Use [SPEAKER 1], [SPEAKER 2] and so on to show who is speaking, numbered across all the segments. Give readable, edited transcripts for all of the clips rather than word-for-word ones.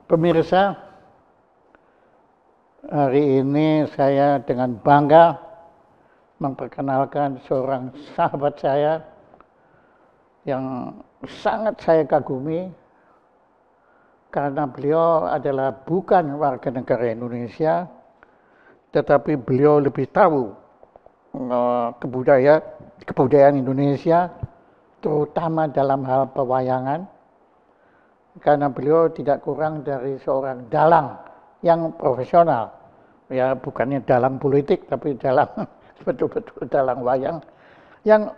[SPEAKER 1] Pemirsa, hari ini saya dengan bangga memperkenalkan seorang sahabat saya yang sangat saya kagumi karena beliau adalah bukan warga negara Indonesia, tetapi beliau lebih tahu kebudayaan Indonesia, terutama dalam hal pewayangan, karena beliau tidak kurang dari seorang dalang yang profesional. Ya, bukannya dalang politik, tapi dalang betul-betul dalang wayang yang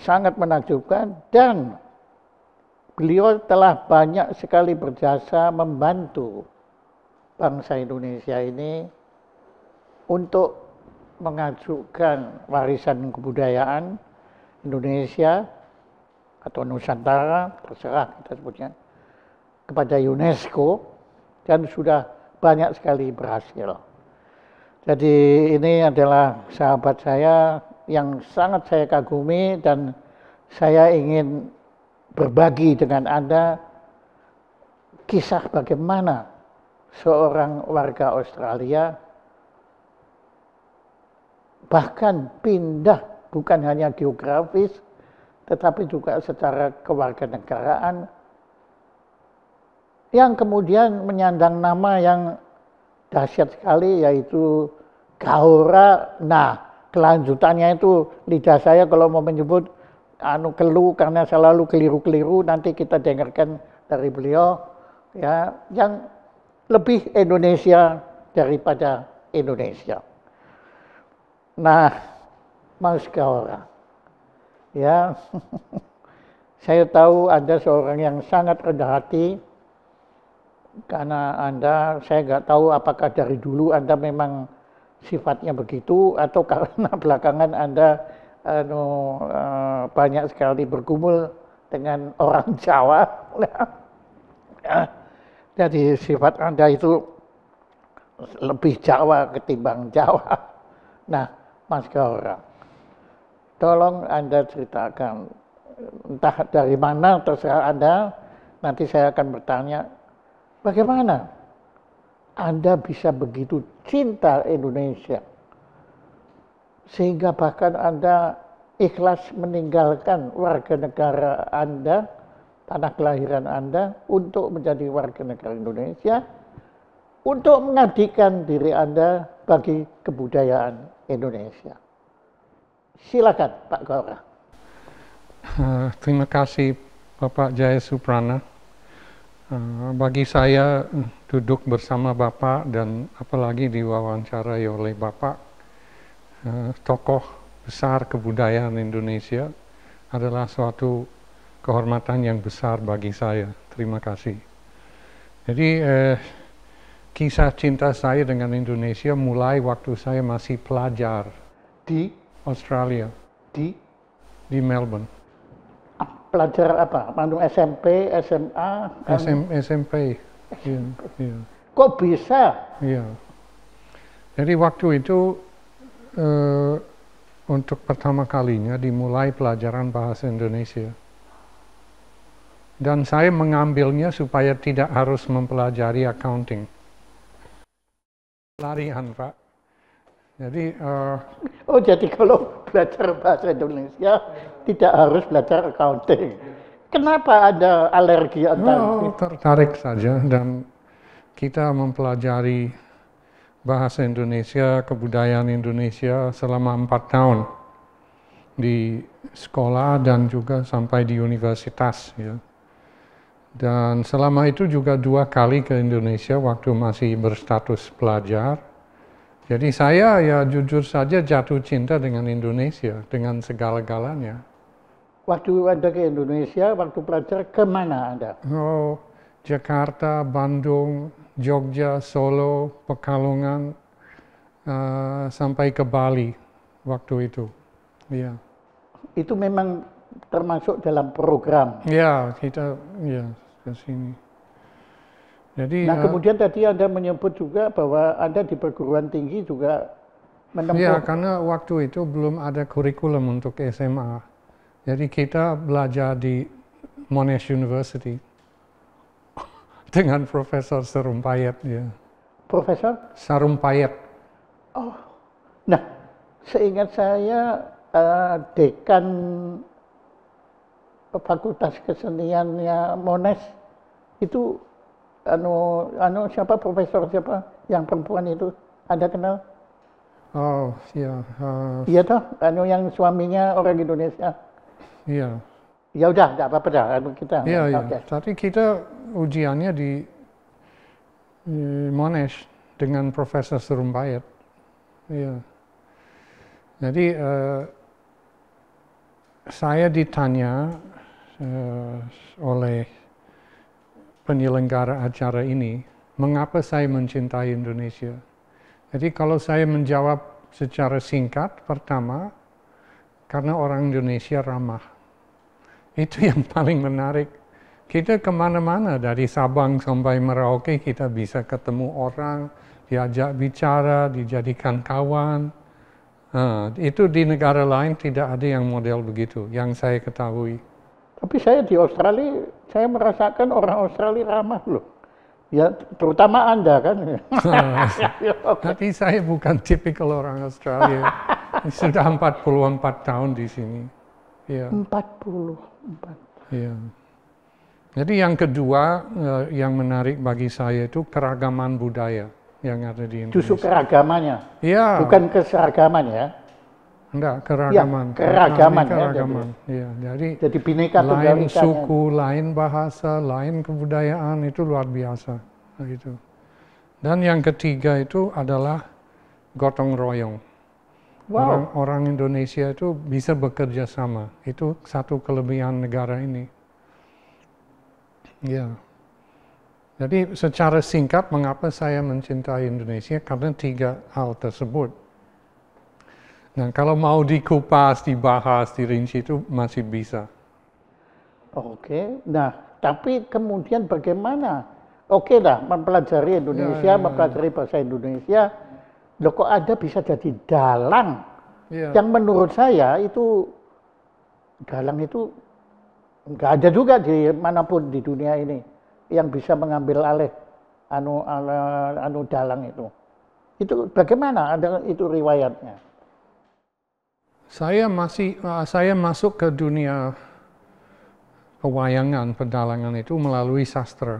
[SPEAKER 1] sangat menakjubkan, dan beliau telah banyak sekali berjasa membantu bangsa Indonesia ini untuk mengajukan warisan kebudayaan Indonesia atau Nusantara, terserah kita sebutnya, kepada UNESCO, dan sudah banyak sekali berhasil. Jadi ini adalah sahabat saya yang sangat saya kagumi, dan saya ingin berbagi dengan Anda kisah bagaimana seorang warga Australia bahkan pindah bukan hanya geografis, tetapi juga secara kewarganegaraan, yang kemudian menyandang nama yang dahsyat sekali, yaitu Gaora. Nah, kelanjutannya itu lidah saya kalau mau menyebut kelu karena selalu keliru-keliru, nanti kita dengarkan dari beliau ya, yang lebih Indonesia daripada Indonesia. Nah, Mas Gaora, ya, saya tahu Anda seorang yang sangat rendah hati, karena Anda, saya nggak tahu apakah dari dulu Anda memang sifatnya begitu, atau karena belakangan Anda banyak sekali bergumul dengan orang Jawa. Jadi sifat Anda itu lebih Jawa ketimbang Jawa. Nah, Mas Gaora, tolong Anda ceritakan, entah dari mana, terserah Anda, nanti saya akan bertanya, bagaimana Anda bisa begitu cinta Indonesia, sehingga bahkan Anda ikhlas meninggalkan warga negara Anda, tanah kelahiran Anda, untuk menjadi warga negara Indonesia, untuk mengabdikan diri Anda bagi kebudayaan Indonesia. Silakan, Pak Gaora.
[SPEAKER 2] Terima kasih, Bapak Jaya Suprana. Bagi saya duduk bersama Bapak dan apalagi diwawancarai oleh Bapak, tokoh besar kebudayaan Indonesia, adalah suatu kehormatan yang besar bagi saya. Terima kasih. Jadi kisah cinta saya dengan Indonesia mulai waktu saya masih pelajar
[SPEAKER 1] di
[SPEAKER 2] Australia, di Melbourne.
[SPEAKER 1] Pelajar apa? Mandung SMP, SMA?
[SPEAKER 2] SMP. Ya, ya.
[SPEAKER 1] Kok bisa?
[SPEAKER 2] Ya. Jadi waktu itu untuk pertama kalinya dimulai pelajaran bahasa Indonesia. Dan saya mengambilnya supaya tidak harus mempelajari accounting. Larian, Pak. Jadi
[SPEAKER 1] jadi kalau belajar bahasa Indonesia tidak harus belajar accounting. Kenapa ada alergi antara?
[SPEAKER 2] Tertarik saja, dan kita mempelajari bahasa Indonesia, kebudayaan Indonesia selama 4 tahun di sekolah dan juga sampai di universitas, ya. Dan selama itu juga 2 kali ke Indonesia waktu masih berstatus pelajar. Jadi saya ya jujur saja jatuh cinta dengan Indonesia, dengan segala-galanya.
[SPEAKER 1] Waktu Anda ke Indonesia, waktu pelajar, kemana Anda?
[SPEAKER 2] Oh, Jakarta, Bandung, Jogja, Solo, Pekalongan, sampai ke Bali waktu itu. Ya.
[SPEAKER 1] Itu memang termasuk dalam program?
[SPEAKER 2] Ya, kita ke sini. Jadi,
[SPEAKER 1] nah, kemudian tadi Anda menyebut juga bahwa Anda di perguruan tinggi juga menempuh.
[SPEAKER 2] Ya, karena waktu itu belum ada kurikulum untuk SMA. Jadi kita belajar di Monash University. dengan Profesor Sarumpayat, ya.
[SPEAKER 1] Profesor?
[SPEAKER 2] Sarumpayat.
[SPEAKER 1] Oh, nah, seingat saya dekan Fakultas Keseniannya Monash itu siapa profesor siapa yang perempuan itu, Anda kenal?
[SPEAKER 2] Oh, ya.
[SPEAKER 1] Iya toh, yang suaminya orang Indonesia.
[SPEAKER 2] Iya.
[SPEAKER 1] Ya udah, tidak apa-apa dah, kita.
[SPEAKER 2] Iya, iya.
[SPEAKER 1] Okay.
[SPEAKER 2] Tapi kita ujiannya di Monash dengan Profesor Sarumpayat. Iya. Jadi saya ditanya oleh penyelenggara acara ini, mengapa saya mencintai Indonesia. Jadi kalau saya menjawab secara singkat, pertama, karena orang Indonesia ramah. Itu yang paling menarik. Kita kemana-mana, dari Sabang sampai Merauke, kita bisa ketemu orang, diajak bicara, dijadikan kawan. Itu di negara lain tidak ada yang model begitu, yang saya ketahui.
[SPEAKER 1] Tapi saya di Australia, saya merasakan orang Australia ramah loh. Ya, terutama Anda kan.
[SPEAKER 2] Tapi saya bukan tipikal orang Australia. Sudah 44 tahun di sini. Ya.
[SPEAKER 1] 44.
[SPEAKER 2] Ya. Jadi yang kedua yang menarik bagi saya itu keragaman budaya yang ada di Indonesia.
[SPEAKER 1] Justru keragamannya,
[SPEAKER 2] ya.
[SPEAKER 1] Bukan keseragaman ya.
[SPEAKER 2] Enggak, keragaman.
[SPEAKER 1] Ya, keragaman.
[SPEAKER 2] Keragaman.
[SPEAKER 1] Ya,
[SPEAKER 2] jadi
[SPEAKER 1] bineka tunggal
[SPEAKER 2] lain
[SPEAKER 1] ika.
[SPEAKER 2] suku, lain bahasa, lain kebudayaan, itu luar biasa. Gitu. Dan yang ketiga itu adalah gotong royong.
[SPEAKER 1] Wow.
[SPEAKER 2] Orang Indonesia itu bisa bekerja sama. Itu satu kelebihan negara ini. Ya. Jadi secara singkat mengapa saya mencintai Indonesia? Karena 3 hal tersebut. Nah, kalau mau dikupas, dibahas, dirinci itu masih bisa.
[SPEAKER 1] Oke. Nah, tapi kemudian bagaimana? Oke lah, mempelajari Indonesia, mempelajari bahasa Indonesia. Loh kok Anda bisa jadi dalang? Yang menurut saya itu, dalang itu nggak ada juga di manapun di dunia ini yang bisa mengambil alih dalang itu. Itu bagaimana? Ada itu riwayatnya?
[SPEAKER 2] Saya masuk ke dunia pewayangan, pedalangan itu melalui sastra.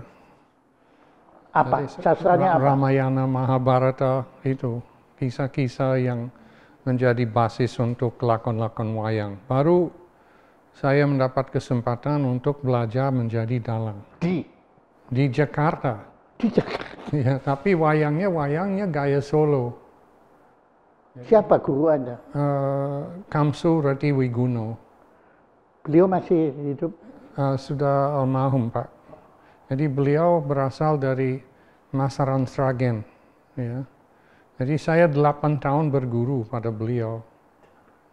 [SPEAKER 1] Apa? Sastranya apa?
[SPEAKER 2] Ramayana, Mahabharata itu kisah-kisah yang menjadi basis untuk lakon-lakon wayang. Baru saya mendapat kesempatan untuk belajar menjadi dalang. Di Jakarta.
[SPEAKER 1] Di Jakarta.
[SPEAKER 2] Ya, tapi wayangnya gaya Solo.
[SPEAKER 1] Siapa guru Anda?
[SPEAKER 2] Kamsu Rati Wiguno.
[SPEAKER 1] Beliau masih hidup?
[SPEAKER 2] Sudah almarhum, Pak. Jadi beliau berasal dari Masaran Sragen. Ya. Jadi saya 8 tahun berguru pada beliau.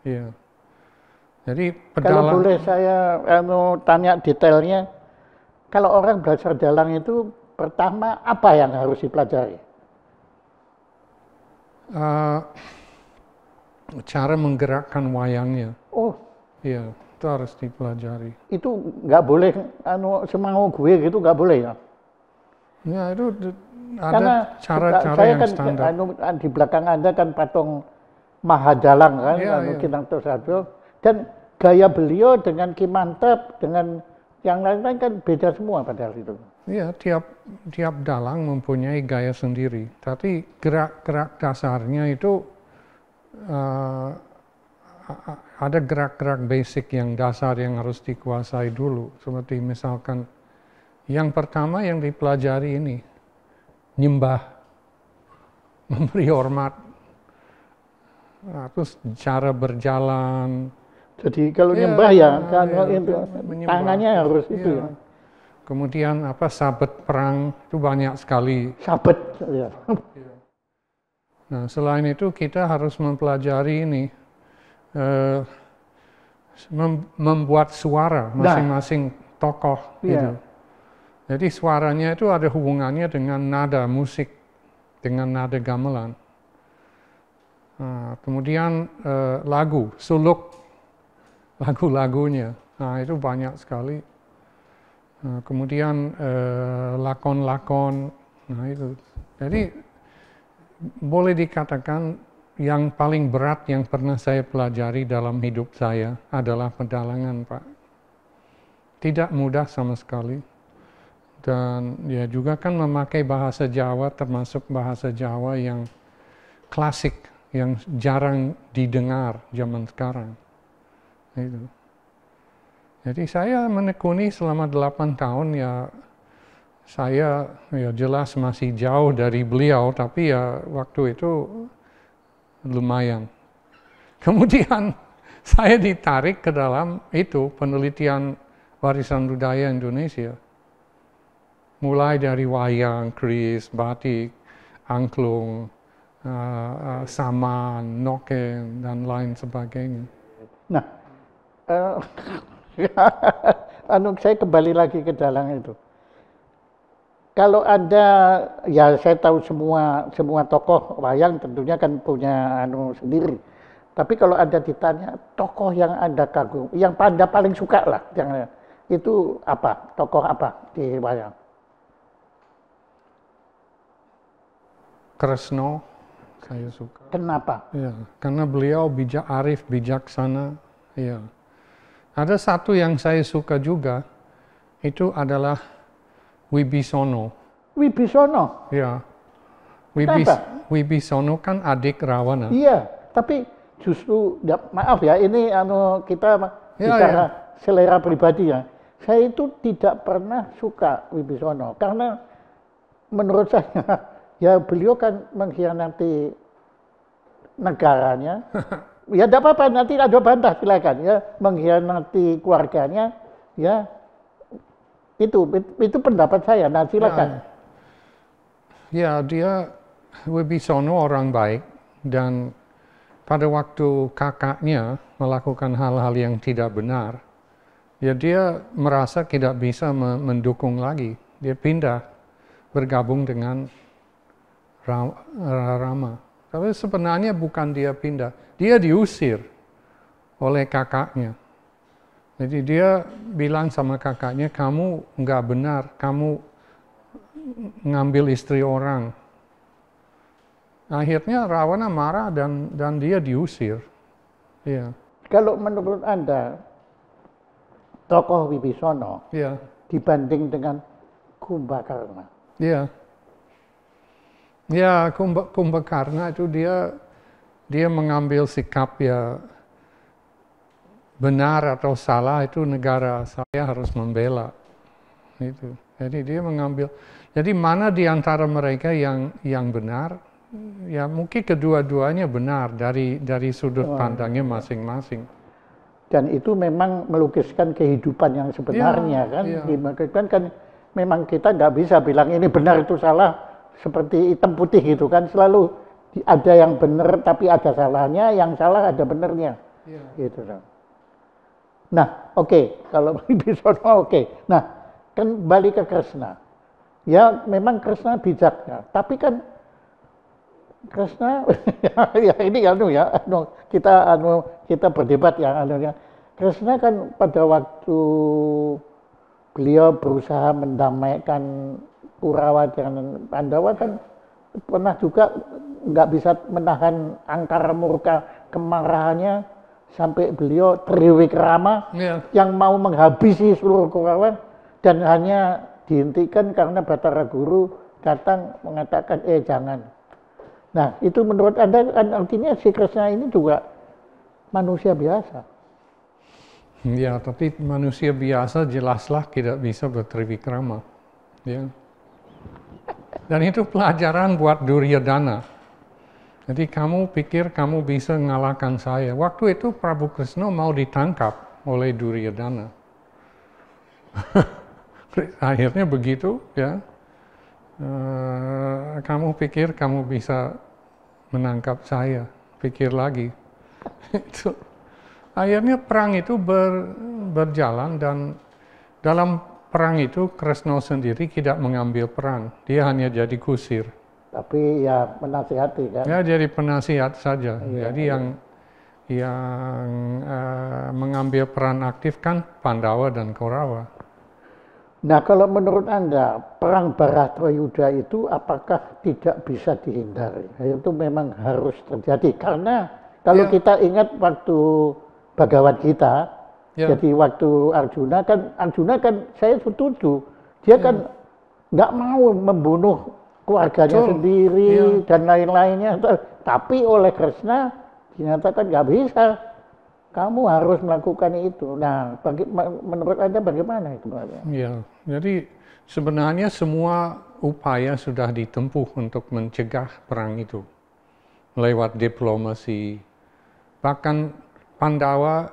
[SPEAKER 2] Ya. Jadi
[SPEAKER 1] kalau boleh saya tanya detailnya, kalau orang belajar dalang itu pertama apa yang harus dipelajari?
[SPEAKER 2] Cara menggerakkan wayangnya.
[SPEAKER 1] Oh,
[SPEAKER 2] iya, itu harus dipelajari.
[SPEAKER 1] Itu nggak boleh, semau gue gitu nggak boleh ya?
[SPEAKER 2] Ya, itu ada
[SPEAKER 1] karena
[SPEAKER 2] cara-cara yang
[SPEAKER 1] kan,
[SPEAKER 2] standar.
[SPEAKER 1] Di belakang Anda kan patung Mahadalang kan, Kinang Tosado, dan gaya beliau dengan Ki Mantep, dengan yang lain-lain kan beda semua padahal itu.
[SPEAKER 2] Iya, tiap dalang mempunyai gaya sendiri, tapi gerak-gerak dasarnya itu ada gerak-gerak basic yang dasar yang harus dikuasai dulu. Seperti misalkan yang pertama yang dipelajari ini, nyembah, memberi hormat, terus cara berjalan.
[SPEAKER 1] Jadi kalau nyembah kan tangannya harus itu ya.
[SPEAKER 2] Kemudian sabet perang itu banyak sekali.
[SPEAKER 1] Sabet, ya.
[SPEAKER 2] Nah, selain itu kita harus mempelajari ini, membuat suara masing-masing tokoh. Gitu. Jadi suaranya itu ada hubungannya dengan nada musik, dengan nada gamelan. Nah, kemudian lagu, suluk lagu-lagunya. Nah, itu banyak sekali. Kemudian lakon-lakon, nah itu. Jadi boleh dikatakan yang paling berat yang pernah saya pelajari dalam hidup saya adalah pedalangan, Pak. Tidak mudah sama sekali. Dan ya juga kan memakai bahasa Jawa, termasuk bahasa Jawa yang klasik, yang jarang didengar zaman sekarang. Itu. Jadi saya menekuni selama 8 tahun, ya saya ya jelas masih jauh dari beliau, tapi ya waktu itu lumayan. Kemudian saya ditarik ke dalam itu penelitian warisan budaya Indonesia. Mulai dari wayang, keris, batik, angklung, saman, noken, dan lain sebagainya.
[SPEAKER 1] Nah, saya kembali lagi ke dalang itu. Kalau ada, ya saya tahu semua tokoh wayang tentunya kan punya sendiri. Tapi kalau ada ditanya tokoh yang Anda kagum, yang Anda paling suka lah, itu apa? Tokoh apa di wayang?
[SPEAKER 2] Kresno, saya suka.
[SPEAKER 1] Kenapa?
[SPEAKER 2] Ya, karena beliau arif, bijaksana. Ya. Ada satu yang saya suka juga, itu adalah Wibisono.
[SPEAKER 1] Wibisono?
[SPEAKER 2] Ya. Wibisono kan adik Rawana.
[SPEAKER 1] Iya, tapi justru, ya, maaf ya, ini kita bicara selera pribadi ya. Saya itu tidak pernah suka Wibisono, karena menurut saya, ya beliau kan mengkhianati negaranya. Ya tidak apa-apa, nanti ada bantah silakan ya, mengkhianati keluarganya, ya itu pendapat saya. Nah silakan.
[SPEAKER 2] Ya, dia Wibisono orang baik, dan pada waktu kakaknya melakukan hal-hal yang tidak benar, ya dia merasa tidak bisa mendukung lagi. Dia pindah bergabung dengan Rama. Tapi sebenarnya bukan dia pindah, dia diusir oleh kakaknya. Jadi dia bilang sama kakaknya, kamu nggak benar, kamu ngambil istri orang. Akhirnya Rawana marah dan dia diusir. Ya.
[SPEAKER 1] Kalau menurut Anda, tokoh Wibisono dibanding dengan Kumbakarna?
[SPEAKER 2] Iya. Ya, Kumbakarna itu dia mengambil sikap ya benar atau salah itu negara saya harus membela. Itu. Jadi dia mengambil. Jadi mana di antara mereka yang benar? Ya mungkin kedua-duanya benar dari sudut pandangnya masing-masing.
[SPEAKER 1] Dan itu memang melukiskan kehidupan yang sebenarnya kan. Dimaksudkan kan memang kita nggak bisa bilang ini benar itu salah. Seperti hitam putih gitu kan, selalu ada yang benar tapi ada salahnya, yang salah ada benernya. Gitu. Nah, oke, kalau Wibisono oke. Nah, kan balik ke Kresna. Ya, memang Kresna bijaknya, tapi kan Kresna ya ini kita berdebat ya Kresna kan pada waktu beliau berusaha mendamaikan Kurawa dengan Pandawa kan pernah juga nggak bisa menahan angkara murka kemarahannya sampai beliau triwikrama yang mau menghabisi seluruh Kurawa dan hanya dihentikan karena Batara Guru datang mengatakan jangan. Nah itu menurut Anda artinya si Kresna ini juga manusia biasa.
[SPEAKER 2] Ya, tapi manusia biasa jelaslah tidak bisa bertriwikrama. Ya. Dan itu pelajaran buat Duryodhana. Jadi kamu pikir kamu bisa mengalahkan saya. Waktu itu Prabu Kresna mau ditangkap oleh Duryodhana. Akhirnya begitu, ya. Kamu pikir kamu bisa menangkap saya. Pikir lagi. Akhirnya perang itu berjalan dan dalam perang itu Kresna sendiri tidak mengambil peran, dia hanya jadi kusir.
[SPEAKER 1] Tapi ya menasihati kan?
[SPEAKER 2] Ya jadi penasihat saja. Jadi yang mengambil peran aktif kan Pandawa dan Kaurawa.
[SPEAKER 1] Nah, kalau menurut Anda, perang Bharatayuddha itu apakah tidak bisa dihindari? Itu memang harus terjadi. Karena kalau
[SPEAKER 2] Ya,
[SPEAKER 1] kita ingat waktu Bhagavad Gita,
[SPEAKER 2] ya,
[SPEAKER 1] jadi waktu Arjuna kan saya setuju. Dia
[SPEAKER 2] ya,
[SPEAKER 1] kan nggak mau membunuh keluarganya
[SPEAKER 2] betul. Ya,
[SPEAKER 1] sendiri dan lain-lainnya. Tapi oleh Krishna dinyatakan nggak bisa. Kamu harus melakukan itu. Nah, menurut Anda bagaimana itu?
[SPEAKER 2] ya. Jadi sebenarnya semua upaya sudah ditempuh untuk mencegah perang itu lewat diplomasi. Bahkan Pandawa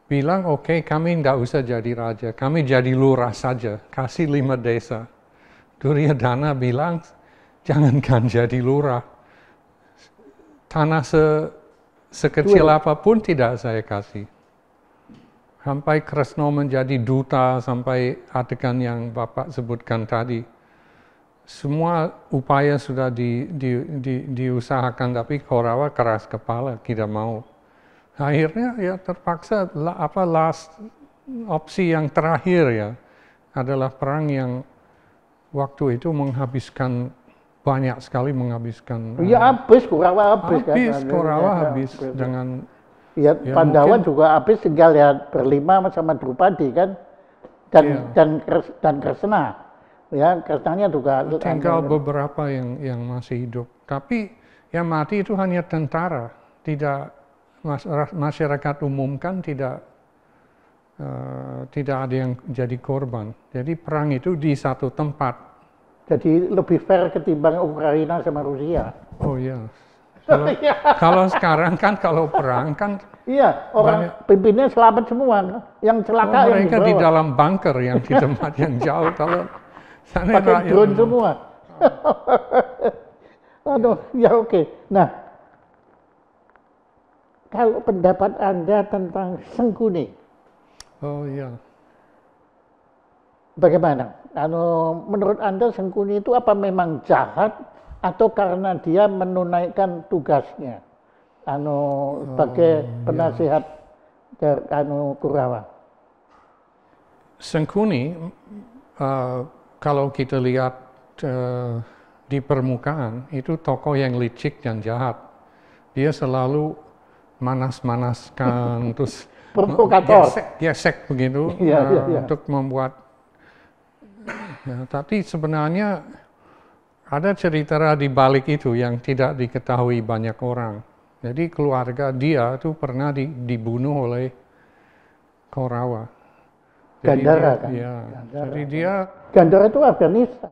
[SPEAKER 2] bilang, oke, kami nggak usah jadi raja, kami jadi lurah saja, kasih 5 desa. Duryodhana bilang, jangankan jadi lurah, tanah sekecil apapun tidak saya kasih. Sampai Kresna menjadi duta, sampai adegan yang Bapak sebutkan tadi. Semua upaya sudah diusahakan, tapi Kaurawa keras kepala, tidak mau. Akhirnya ya terpaksa last opsi yang terakhir ya adalah perang yang waktu itu menghabiskan banyak sekali menghabiskan.
[SPEAKER 1] Ya habis, Kurawa habis kan.
[SPEAKER 2] Kurawa habis dengan
[SPEAKER 1] ya, Pandawa
[SPEAKER 2] mungkin,
[SPEAKER 1] juga habis, tinggal ya berlima sama Drupadi kan, dan Kresna. Ya, Kresnanya juga
[SPEAKER 2] tinggal beberapa yang masih hidup. Tapi yang mati itu hanya tentara, tidak masyarakat umum kan tidak ada yang jadi korban. Jadi perang itu di satu tempat.
[SPEAKER 1] Jadi lebih fair ketimbang Ukraina sama Rusia.
[SPEAKER 2] Oh iya. Kalau sekarang kan kalau perang kan
[SPEAKER 1] iya, orang pimpinnya selamat semua. Yang celaka yang
[SPEAKER 2] mereka di dalam bunker yang di tempat yang jauh. Kalau sana
[SPEAKER 1] pakai drone semua. Aduh, ya oke. Nah, kalau pendapat Anda tentang Sengkuni,
[SPEAKER 2] oh iya.
[SPEAKER 1] bagaimana? Menurut Anda Sengkuni itu apa memang jahat atau karena dia menunaikan tugasnya? Sebagai penasihat Kurawa.
[SPEAKER 2] Sengkuni, kalau kita lihat di permukaan, itu tokoh yang licik dan jahat. Dia selalu manas-manaskan, terus
[SPEAKER 1] provokator,
[SPEAKER 2] gesek begitu untuk membuat. Ya, tapi sebenarnya ada cerita di balik itu yang tidak diketahui banyak orang. Jadi keluarga dia itu pernah dibunuh oleh Kaurawa.
[SPEAKER 1] Gandhara kan?
[SPEAKER 2] Ya, jadi dia.
[SPEAKER 1] Gandhara itu Afghanistan.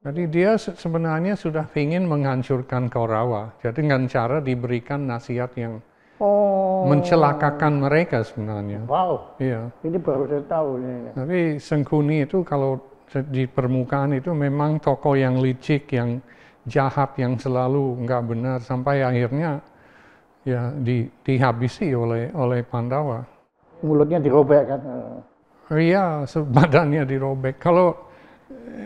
[SPEAKER 2] Jadi dia sebenarnya sudah ingin menghancurkan Kaurawa. Jadi dengan cara diberikan nasihat yang mencelakakan mereka sebenarnya.
[SPEAKER 1] Wow.
[SPEAKER 2] Iya.
[SPEAKER 1] Ini baru saya tahu.
[SPEAKER 2] Tapi Sengkuni itu kalau di permukaan itu memang tokoh yang licik, yang jahat, yang selalu nggak benar sampai akhirnya ya dihabisi oleh Pandawa.
[SPEAKER 1] Mulutnya dirobek kan?
[SPEAKER 2] Iya, badannya dirobek. Kalau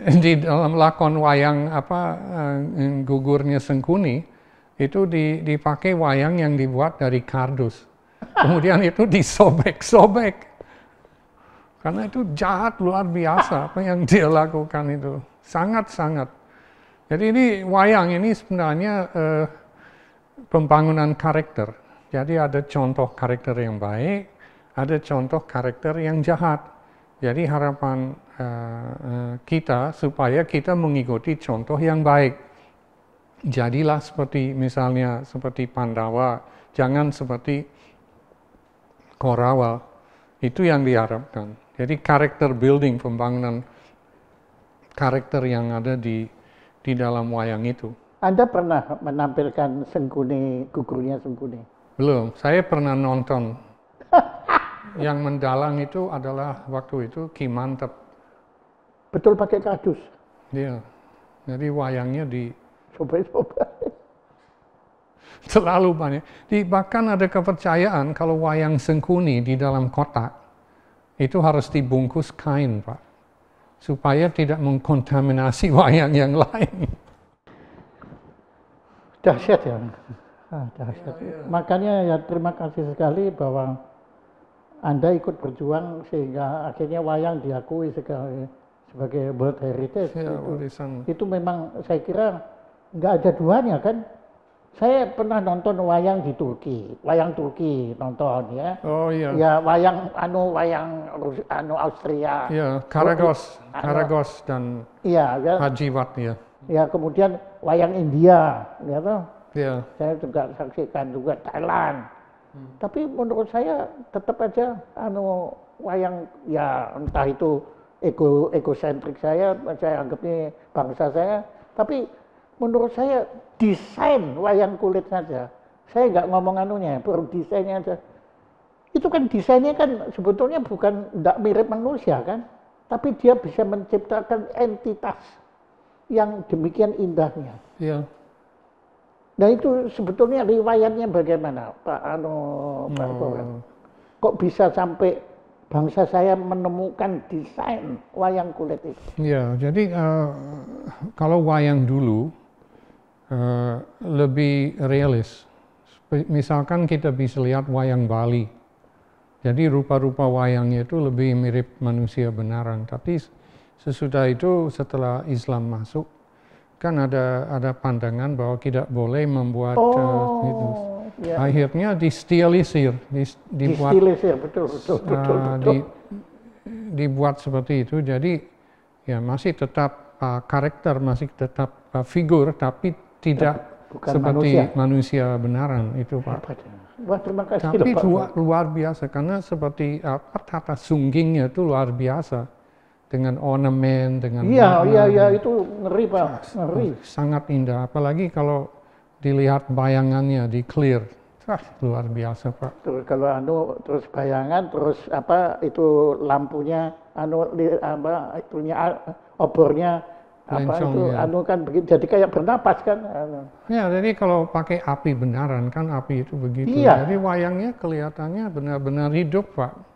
[SPEAKER 2] di dalam lakon wayang gugurnya Sengkuni itu dipakai wayang yang dibuat dari kardus. Kemudian itu disobek-sobek. Karena itu jahat luar biasa apa yang dia lakukan itu. Sangat-sangat. Jadi ini wayang ini sebenarnya pembangunan karakter. Jadi ada contoh karakter yang baik, ada contoh karakter yang jahat. Jadi harapan kita supaya kita mengikuti contoh yang baik. Jadilah misalnya seperti Pandawa, jangan seperti Kaurawa. Itu yang diharapkan. Jadi karakter building, pembangunan karakter yang ada di dalam wayang itu.
[SPEAKER 1] Anda pernah menampilkan Sengkuni, gugurnya Sengkuni?
[SPEAKER 2] Belum, saya pernah nonton. Yang mendalang itu adalah waktu itu Ki Mantep.
[SPEAKER 1] Betul pakai kardus?
[SPEAKER 2] Iya, jadi wayangnya
[SPEAKER 1] Sobek-sobek.
[SPEAKER 2] Terlalu banyak. Bahkan ada kepercayaan kalau wayang Sengkuni di dalam kotak, itu harus dibungkus kain, Pak. Supaya tidak mengkontaminasi wayang yang lain.
[SPEAKER 1] Dahsyat ya. Dahsyat. Makanya ya terima kasih sekali bahwa Anda ikut berjuang sehingga akhirnya wayang diakui sebagai World Heritage.
[SPEAKER 2] Ya, warisan.
[SPEAKER 1] Itu memang saya kira nggak ada duanya kan. Saya pernah nonton wayang di Turki, wayang Turki nonton ya.
[SPEAKER 2] Oh iya.
[SPEAKER 1] Ya wayang Austria.
[SPEAKER 2] Ya, Karagos dan
[SPEAKER 1] Iya, ya.
[SPEAKER 2] Hajiwat ya.
[SPEAKER 1] Ya kemudian wayang India, ya toh.
[SPEAKER 2] Ya.
[SPEAKER 1] Saya juga saksikan juga Thailand. Tapi menurut saya tetap aja wayang ya entah itu egosentrik saya anggap ini bangsa saya, tapi menurut saya desain wayang kulit saja. Saya nggak ngomong baru desainnya aja. Itu kan desainnya kan sebetulnya bukan tidak mirip manusia kan, tapi dia bisa menciptakan entitas yang demikian indahnya.
[SPEAKER 2] Iya.
[SPEAKER 1] Nah itu sebetulnya riwayatnya bagaimana, Pak Pak Boran? Kok bisa sampai bangsa saya menemukan desain wayang kulit itu?
[SPEAKER 2] Ya, jadi kalau wayang dulu lebih realis. Misalkan kita bisa lihat wayang Bali. Jadi rupa-rupa wayangnya itu lebih mirip manusia benaran. Tapi sesudah itu setelah Islam masuk, kan ada pandangan bahwa tidak boleh membuat itu. Ya. Akhirnya distilisir, dibuat seperti itu. Jadi ya masih tetap karakter, masih tetap figur, tapi tidak
[SPEAKER 1] bukan
[SPEAKER 2] seperti manusia benaran itu Pak.
[SPEAKER 1] Wah, terima kasih.
[SPEAKER 2] Tapi luar biasa karena seperti tata sunggingnya itu luar biasa. Dengan ornamen, dengan
[SPEAKER 1] iya itu ngeri Pak, ngeri.
[SPEAKER 2] Sangat indah, apalagi kalau dilihat bayangannya di clear, luar biasa Pak.
[SPEAKER 1] Terus kalau terus bayangan, terus itu lampunya, itunya obornya,
[SPEAKER 2] Lencong,
[SPEAKER 1] itu
[SPEAKER 2] ya.
[SPEAKER 1] Kan begitu, jadi kayak bernapas kan.
[SPEAKER 2] Ya, jadi kalau pakai api benaran kan api itu begitu.
[SPEAKER 1] Iya.
[SPEAKER 2] Jadi wayangnya kelihatannya benar-benar hidup Pak.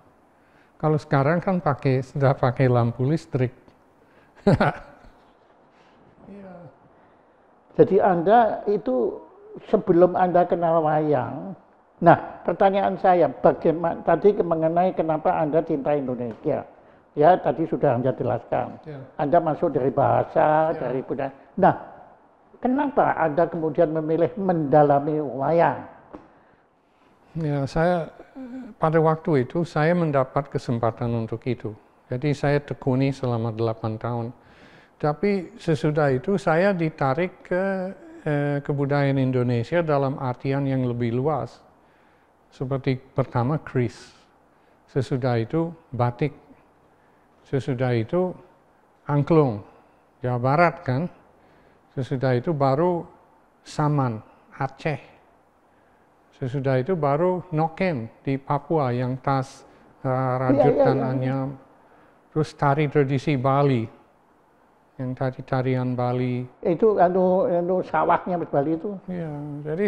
[SPEAKER 2] Kalau sekarang kan sudah pakai lampu listrik.
[SPEAKER 1] Ya. Jadi Anda itu sebelum Anda kenal wayang, nah pertanyaan saya, bagaimana tadi mengenai kenapa Anda cinta Indonesia? Ya tadi sudah Anda jelaskan. Ya. Anda masuk dari bahasa, dari budaya. Nah, kenapa Anda kemudian memilih mendalami wayang?
[SPEAKER 2] Ya, pada waktu itu saya mendapat kesempatan untuk itu. Jadi saya tekuni selama 8 tahun. Tapi sesudah itu saya ditarik ke kebudayaan Indonesia dalam artian yang lebih luas. Seperti pertama keris, sesudah itu batik, sesudah itu angklung, Jawa Barat kan. Sesudah itu baru saman, Aceh. Sesudah itu baru noken di Papua yang tas rajutan anyam. Terus tari tradisi Bali, yang tarian Bali.
[SPEAKER 1] Itu sawahnya Bali itu.
[SPEAKER 2] Ya, jadi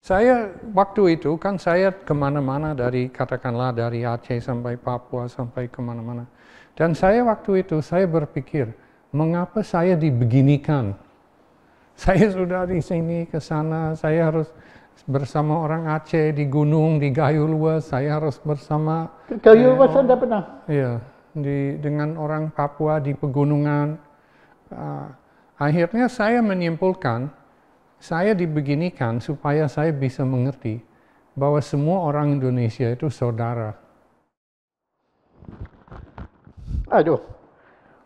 [SPEAKER 2] saya waktu itu kan saya kemana-mana katakanlah dari Aceh sampai Papua sampai kemana-mana. Dan saya waktu itu saya berpikir, mengapa saya dibeginikan? Saya sudah di sini ke sana, saya harus bersama orang Aceh di gunung, di Gayo Luas, saya harus bersama
[SPEAKER 1] Gayo Luas Anda pernah?
[SPEAKER 2] Iya, dengan orang Papua di pegunungan. Akhirnya saya menyimpulkan, saya dibeginikan supaya saya bisa mengerti bahwa semua orang Indonesia itu saudara.
[SPEAKER 1] Aduh,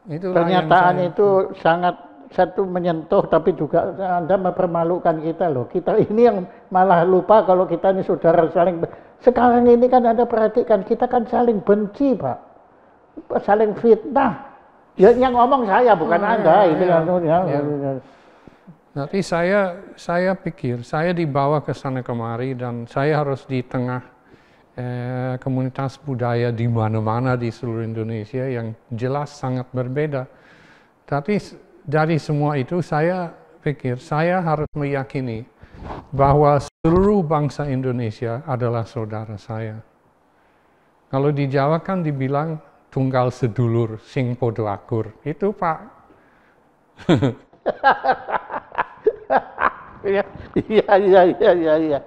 [SPEAKER 1] pernyataan itu sangat satu menyentuh, tapi juga Anda mempermalukan kita loh. Kita ini yang malah lupa kalau kita ini saudara saling. Sekarang ini kan Anda perhatikan, kita kan saling benci Pak, saling fitnah. Ya, yang ngomong saya bukan Anda.
[SPEAKER 2] Nanti saya pikir saya dibawa ke sana kemari dan saya harus di tengah komunitas budaya di mana-mana di seluruh Indonesia yang jelas sangat berbeda. Tapi dari semua itu saya pikir saya harus meyakini bahwa seluruh bangsa Indonesia adalah saudara saya. Kalau di Jawa kan dibilang tunggal sedulur sing podo akur. Itu Pak. Iya.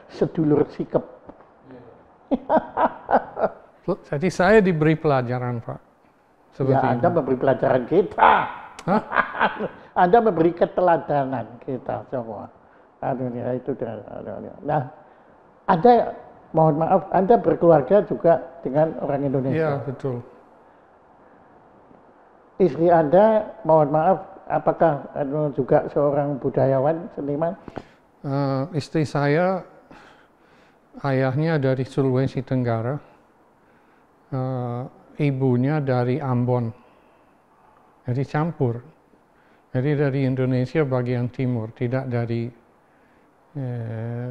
[SPEAKER 1] Sedulur sikep.
[SPEAKER 2] Jadi saya diberi pelajaran, Pak. Seperti
[SPEAKER 1] Ya, Anda memberi pelajaran kita.
[SPEAKER 2] Hah?
[SPEAKER 1] Anda memberi keteladanan kita semua. Aduh, ya itu dah. Nah, Anda, mohon maaf, Anda berkeluarga juga dengan orang
[SPEAKER 2] Iya,
[SPEAKER 1] Indonesia.
[SPEAKER 2] betul.
[SPEAKER 1] Istri Anda, mohon maaf, apakah juga seorang budayawan, seniman?
[SPEAKER 2] Istri saya, ayahnya dari Sulawesi Tenggara, ibunya dari Ambon, jadi campur. Jadi dari Indonesia bagian timur, tidak dari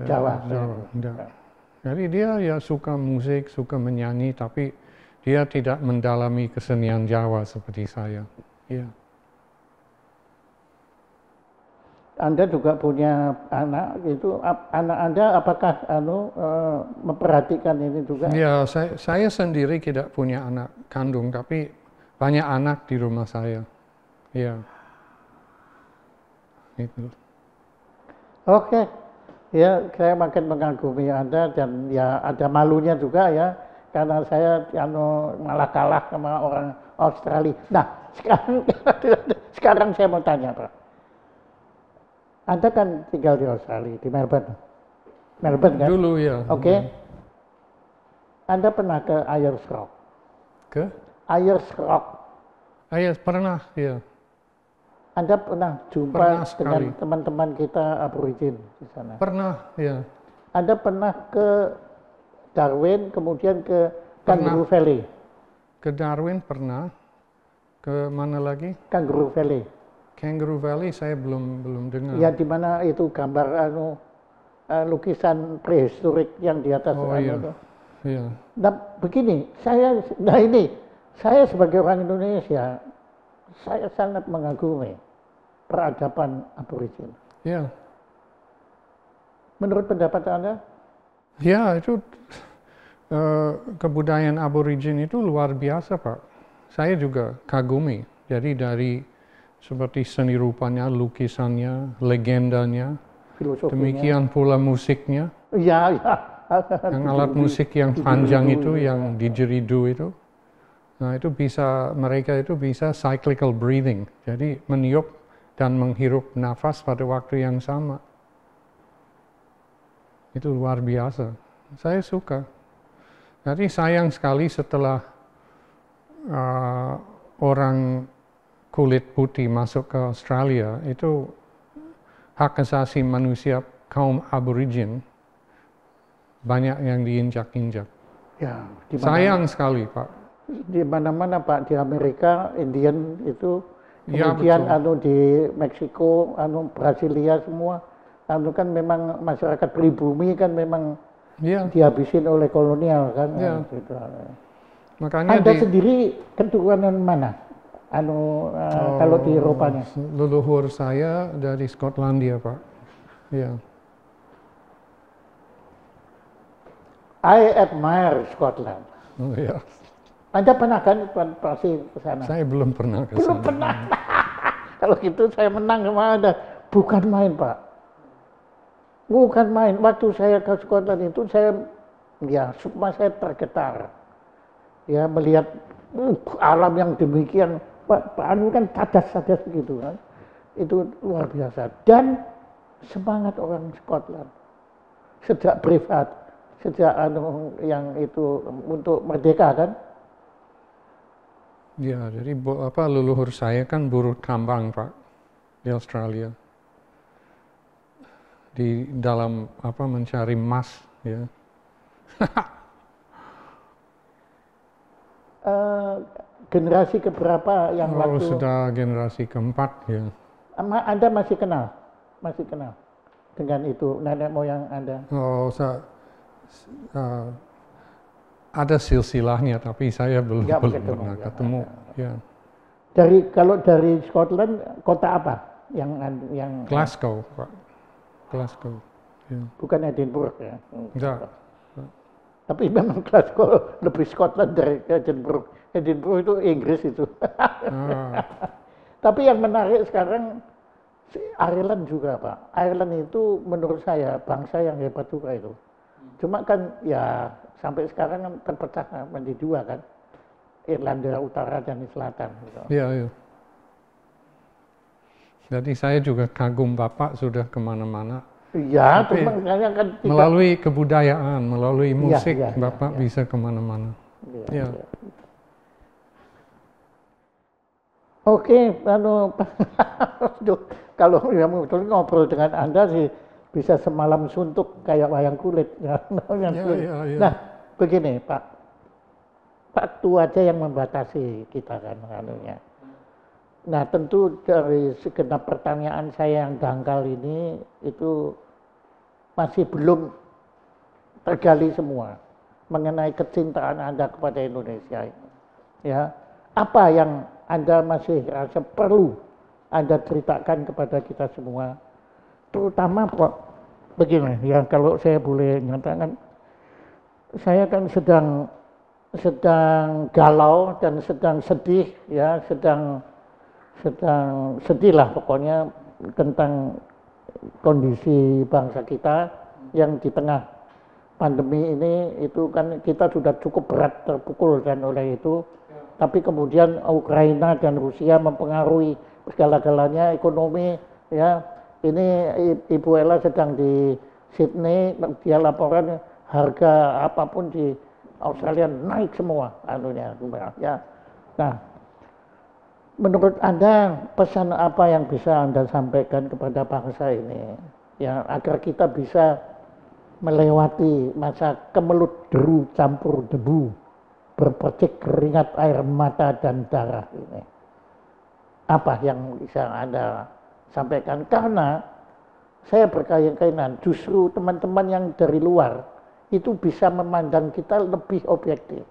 [SPEAKER 1] Jawa.
[SPEAKER 2] Enggak. Jadi dia ya suka musik, suka menyanyi, tapi dia tidak mendalami kesenian Jawa seperti saya. Ya.
[SPEAKER 1] Anda juga punya anak, itu anak Anda apakah memperhatikan ini juga?
[SPEAKER 2] Ya, saya sendiri tidak punya anak kandung, tapi banyak anak di rumah saya. Ya. Itu.
[SPEAKER 1] Oke, ya saya makin mengagumi Anda dan ya ada malunya juga ya, karena saya malah kalah sama orang Australia. Nah, sekarang saya mau tanya, Pak. Anda kan tinggal di Australia, di Melbourne. Melbourne kan?
[SPEAKER 2] Dulu ya.
[SPEAKER 1] Oke. Anda pernah ke Ayers Rock?
[SPEAKER 2] Ke?
[SPEAKER 1] Ayers Rock.
[SPEAKER 2] Ayers pernah, ya.
[SPEAKER 1] Anda pernah jumpa dengan teman-teman kita aborigin di sana?
[SPEAKER 2] Pernah, ya.
[SPEAKER 1] Anda pernah ke Darwin, kemudian ke Kangaroo Valley?
[SPEAKER 2] Ke Darwin pernah. Ke mana lagi?
[SPEAKER 1] Kangaroo Valley.
[SPEAKER 2] Kangaroo Valley saya belum dengar.
[SPEAKER 1] Ya, di mana itu gambar lukisan prehistorik yang di atas.
[SPEAKER 2] Iya. Iya.
[SPEAKER 1] Nah, begini, saya sebagai orang Indonesia, saya sangat mengagumi peradaban aborigin.
[SPEAKER 2] Ya.
[SPEAKER 1] Menurut pendapat Anda?
[SPEAKER 2] Ya, itu kebudayaan aborigin itu luar biasa, Pak. Saya juga kagumi. Jadi dari seperti seni rupanya, lukisannya, legendanya, demikian pula musiknya.
[SPEAKER 1] Iya, iya.
[SPEAKER 2] Yang alat musik yang panjang itu, yang didgeridoo itu. Nah, itu mereka itu bisa cyclical breathing. Jadi meniup dan menghirup nafas pada waktu yang sama. Itu luar biasa. Saya suka. Jadi sayang sekali setelah orang kulit putih masuk ke Australia, itu hak asasi manusia kaum aborigin banyak yang diinjak-injak.
[SPEAKER 1] Ya,
[SPEAKER 2] sayang sekali, Pak.
[SPEAKER 1] Di mana-mana, Pak, di Amerika, Indian itu,
[SPEAKER 2] ya,
[SPEAKER 1] kemudian di Meksiko, Brasilia semua, kan memang masyarakat pribumi kan memang dihabisin oleh kolonial kan.
[SPEAKER 2] Ya.
[SPEAKER 1] Gitu.
[SPEAKER 2] Makanya
[SPEAKER 1] Anda sendiri keturunan mana? Kalau di Eropanya?
[SPEAKER 2] Leluhur saya dari Skotlandia, Pak. Ya.
[SPEAKER 1] I admire Scotland.
[SPEAKER 2] Oh, ya.
[SPEAKER 1] Anda pernah kan pasti ke sana?
[SPEAKER 2] Saya belum pernah ke sana.
[SPEAKER 1] Belum pernah. Kalau gitu saya menang sama Anda. Bukan main, Pak. Bukan main. Waktu saya ke Scotland itu semua saya tergetar. Ya, melihat alam yang demikian. Pak Anu kan cadas-cadas begitu kan. Itu luar biasa. Dan semangat orang Scotland. Sejak privat, sejak yang itu untuk merdeka kan.
[SPEAKER 2] Ya, jadi leluhur saya kan buruh tambang, Pak, di Australia. Di dalam mencari emas, ya.
[SPEAKER 1] Generasi keberapa yang waktu?
[SPEAKER 2] Sudah generasi keempat, ya.
[SPEAKER 1] Anda masih kenal dengan itu nenek moyang Anda?
[SPEAKER 2] Ada silsilahnya, tapi saya belum pernah ketemu. Ya.
[SPEAKER 1] Kalau dari Scotland, kota apa yang
[SPEAKER 2] Glasgow, Pak. Glasgow. Ya.
[SPEAKER 1] Bukan Edinburgh ya?
[SPEAKER 2] Enggak.
[SPEAKER 1] Tapi memang Glasgow lebih Scotland dari Edinburgh. Edinburgh itu Inggris itu. Tapi yang menarik sekarang Ireland juga, Pak. Ireland itu menurut saya bangsa yang hebat juga itu. Cuma kan ya sampai sekarang kan terpecah menjadi dua kan, Irlandia Utara dan Selatan. Gitu.
[SPEAKER 2] Iya, iya. Jadi saya juga kagum Bapak sudah kemana-mana.
[SPEAKER 1] Iya,
[SPEAKER 2] Tapi
[SPEAKER 1] cuma saya kan tidak.
[SPEAKER 2] melalui kebudayaan, melalui
[SPEAKER 1] Iya,
[SPEAKER 2] musik,
[SPEAKER 1] iya, iya,
[SPEAKER 2] Bapak
[SPEAKER 1] iya.
[SPEAKER 2] bisa kemana-mana.
[SPEAKER 1] Iya,
[SPEAKER 2] Iya.
[SPEAKER 1] iya. Oke, Aduh, kalau yang ngobrol dengan Anda sih bisa semalam suntuk kayak wayang kulit.
[SPEAKER 2] Iya, iya, iya.
[SPEAKER 1] Nah, begini Pak, waktu aja yang membatasi kita kan anunya. Nah, tentu dari segenap pertanyaan saya yang dangkal ini itu masih belum tergali semua mengenai kecintaan Anda kepada Indonesia ini. Ya, apa yang Anda masih rasa perlu Anda ceritakan kepada kita semua, terutama Pak, begini ya, kalau saya boleh nyatakan, saya kan sedang galau dan sedang sedih ya, sedang sedih lah pokoknya tentang kondisi bangsa kita yang di tengah pandemi ini. Itu kan kita sudah cukup berat terpukul kan oleh itu, tapi kemudian Ukraina dan Rusia mempengaruhi segala-galanya ekonomi ya. Ini Ibu Ella sedang di Sydney, dia laporan harga apapun di Australia naik semua anunya ya. Nah, menurut Anda pesan apa yang bisa Anda sampaikan kepada bangsa ini ya, agar kita bisa melewati masa kemelut deru campur debu, berpercik keringat air mata dan darah ini? Apa yang bisa Anda sampaikan? Karena saya berkeyakinan justru teman-teman yang dari luar itu bisa memandang kita lebih objektif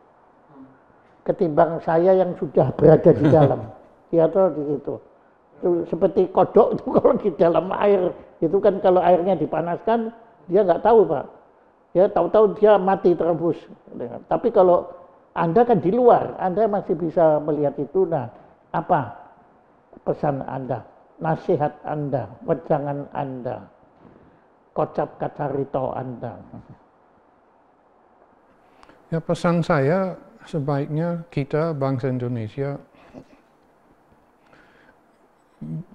[SPEAKER 1] ketimbang saya yang sudah berada di dalam. Atau di situ. Itu seperti kodok itu kalau di dalam air itu kan, kalau airnya dipanaskan dia nggak tahu Pak. Ya tahu-tahu dia mati terebus. Tapi kalau Anda kan di luar, Anda masih bisa melihat itu. Nah, apa pesan Anda, nasihat Anda, wejangan Anda, kocap kacarito Anda?
[SPEAKER 2] Ya, pesan saya sebaiknya kita bangsa Indonesia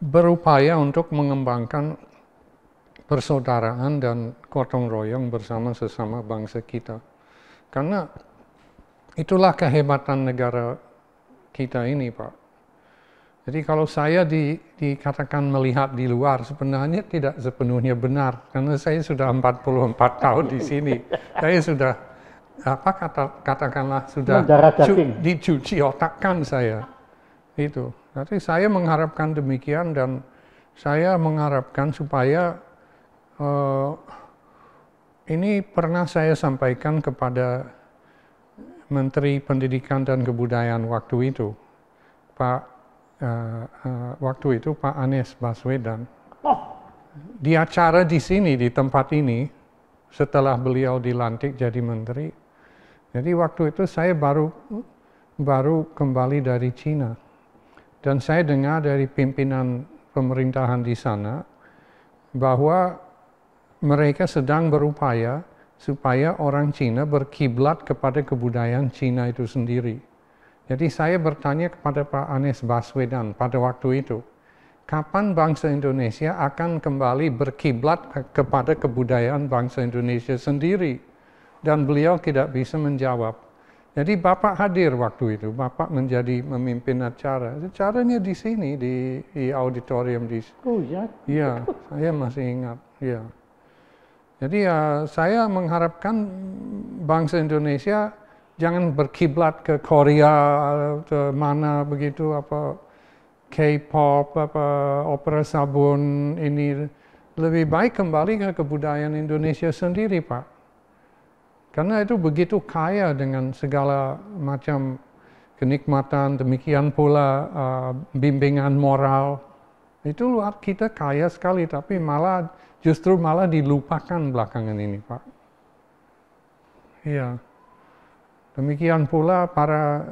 [SPEAKER 2] berupaya untuk mengembangkan persaudaraan dan gotong royong bersama sesama bangsa kita. Karena itulah kehebatan negara kita ini, Pak. Jadi kalau saya dikatakan melihat di luar, sebenarnya tidak sepenuhnya benar. Karena saya sudah 44 tahun di sini. Saya sudah, katakanlah sudah dicuci otakkan saya. Itu. Jadi saya mengharapkan demikian, dan saya mengharapkan supaya ini pernah saya sampaikan kepada Menteri Pendidikan dan Kebudayaan waktu itu, waktu itu Pak Anies Baswedan. Di acara di sini, di tempat ini, setelah beliau dilantik jadi menteri. Jadi waktu itu saya baru kembali dari Cina. Dan saya dengar dari pimpinan pemerintahan di sana bahwa mereka sedang berupaya supaya orang Cina berkiblat kepada kebudayaan Cina itu sendiri. Jadi saya bertanya kepada Pak Anies Baswedan pada waktu itu, kapan bangsa Indonesia akan kembali berkiblat kepada kebudayaan bangsa Indonesia sendiri? Dan beliau tidak bisa menjawab. Jadi Bapak hadir waktu itu, Bapak menjadi memimpin acara. Acaranya di sini, di auditorium di.
[SPEAKER 1] Oh ya?
[SPEAKER 2] Iya, saya masih ingat. Iya. Jadi saya mengharapkan bangsa Indonesia jangan berkiblat ke Korea, ke mana begitu, apa K-pop, apa opera sabun ini. Lebih baik kembali ke kebudayaan Indonesia sendiri, Pak. Karena itu begitu kaya dengan segala macam kenikmatan, demikian pula bimbingan moral. Itu kita kaya sekali, tapi justru malah dilupakan belakangan ini, Pak. Iya. Demikian pula para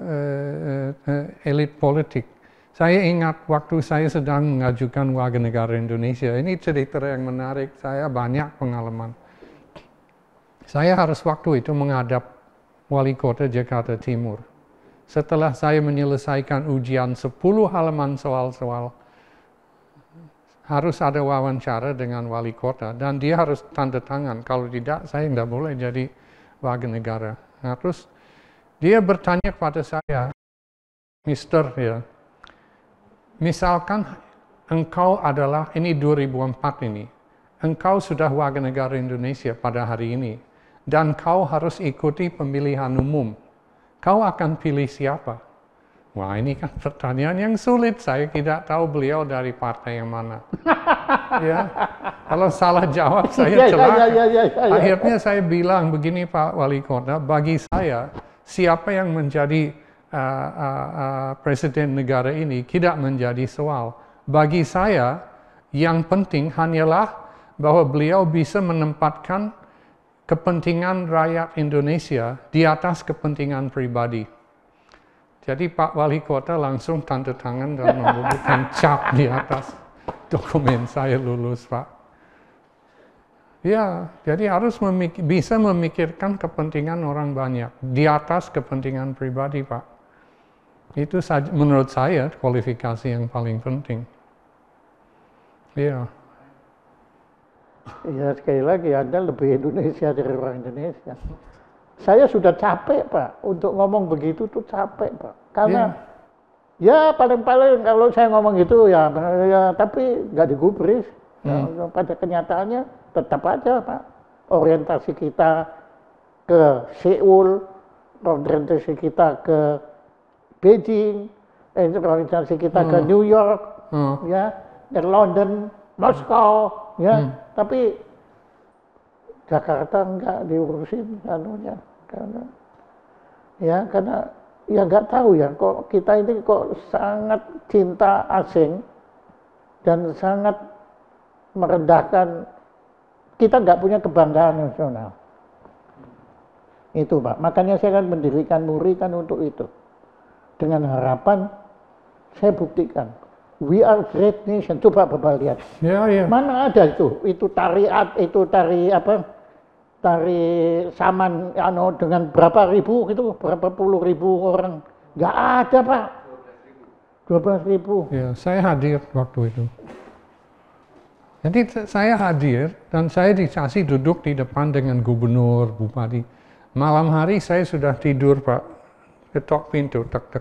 [SPEAKER 2] elit politik. Saya ingat waktu saya sedang mengajukan warga negara Indonesia, ini cerita yang menarik, saya banyak pengalaman. Saya harus waktu itu menghadap wali kota Jakarta Timur. Setelah saya menyelesaikan ujian 10 halaman soal-soal, harus ada wawancara dengan wali kota dan dia harus tanda tangan. Kalau tidak, saya tidak boleh jadi warga negara. Nah, terus dia bertanya kepada saya, Mister, ya, misalkan engkau adalah, ini 2004 ini, engkau sudah warga negara Indonesia pada hari ini, dan kau harus ikuti pemilihan umum. Kau akan pilih siapa? Wah, ini kan pertanyaan yang sulit. Saya tidak tahu beliau dari partai yang mana. Ya, kalau salah jawab saya celaka. Akhirnya saya bilang begini, Pak Wali Kota, bagi saya siapa yang menjadi presiden negara ini tidak menjadi soal. Bagi saya yang penting hanyalah bahwa beliau bisa menempatkan kepentingan rakyat Indonesia di atas kepentingan pribadi. Jadi Pak Wali Kota langsung tanda tangan dan memberikan cap di atas dokumen saya lulus, Pak. Ya, jadi harus bisa memikirkan kepentingan orang banyak di atas kepentingan pribadi, Pak. Itu saja, menurut saya kualifikasi yang paling penting. Iya.
[SPEAKER 1] Ya sekali lagi Anda lebih Indonesia dari orang Indonesia. Saya sudah capek Pak untuk ngomong begitu tuh capek Pak. Karena ya paling-paling kalau saya ngomong gitu ya tapi nggak digubris. Ya, pada kenyataannya tetap aja Pak. Orientasi kita ke Seoul, orientasi kita ke Beijing, orientasi kita ke New York, ya, ke London, Moskow, ya. Tapi Jakarta nggak diurusin anunya, karena ya nggak tahu ya kok kita ini kok sangat cinta asing dan sangat merendahkan, kita nggak punya kebanggaan nasional. Itu Pak, makanya saya kan mendirikan MURI kan untuk itu, dengan harapan saya buktikan we are great nation. Coba Bapak lihat.
[SPEAKER 2] Ya.
[SPEAKER 1] Mana ada itu tari tari saman dengan berapa ribu gitu, berapa puluh ribu orang. Nggak ada Pak. 12.000.
[SPEAKER 2] Ya, saya hadir waktu itu. Jadi saya hadir dan saya dikasih duduk di depan dengan gubernur, bupati. Malam hari saya sudah tidur Pak, ketok pintu, tek.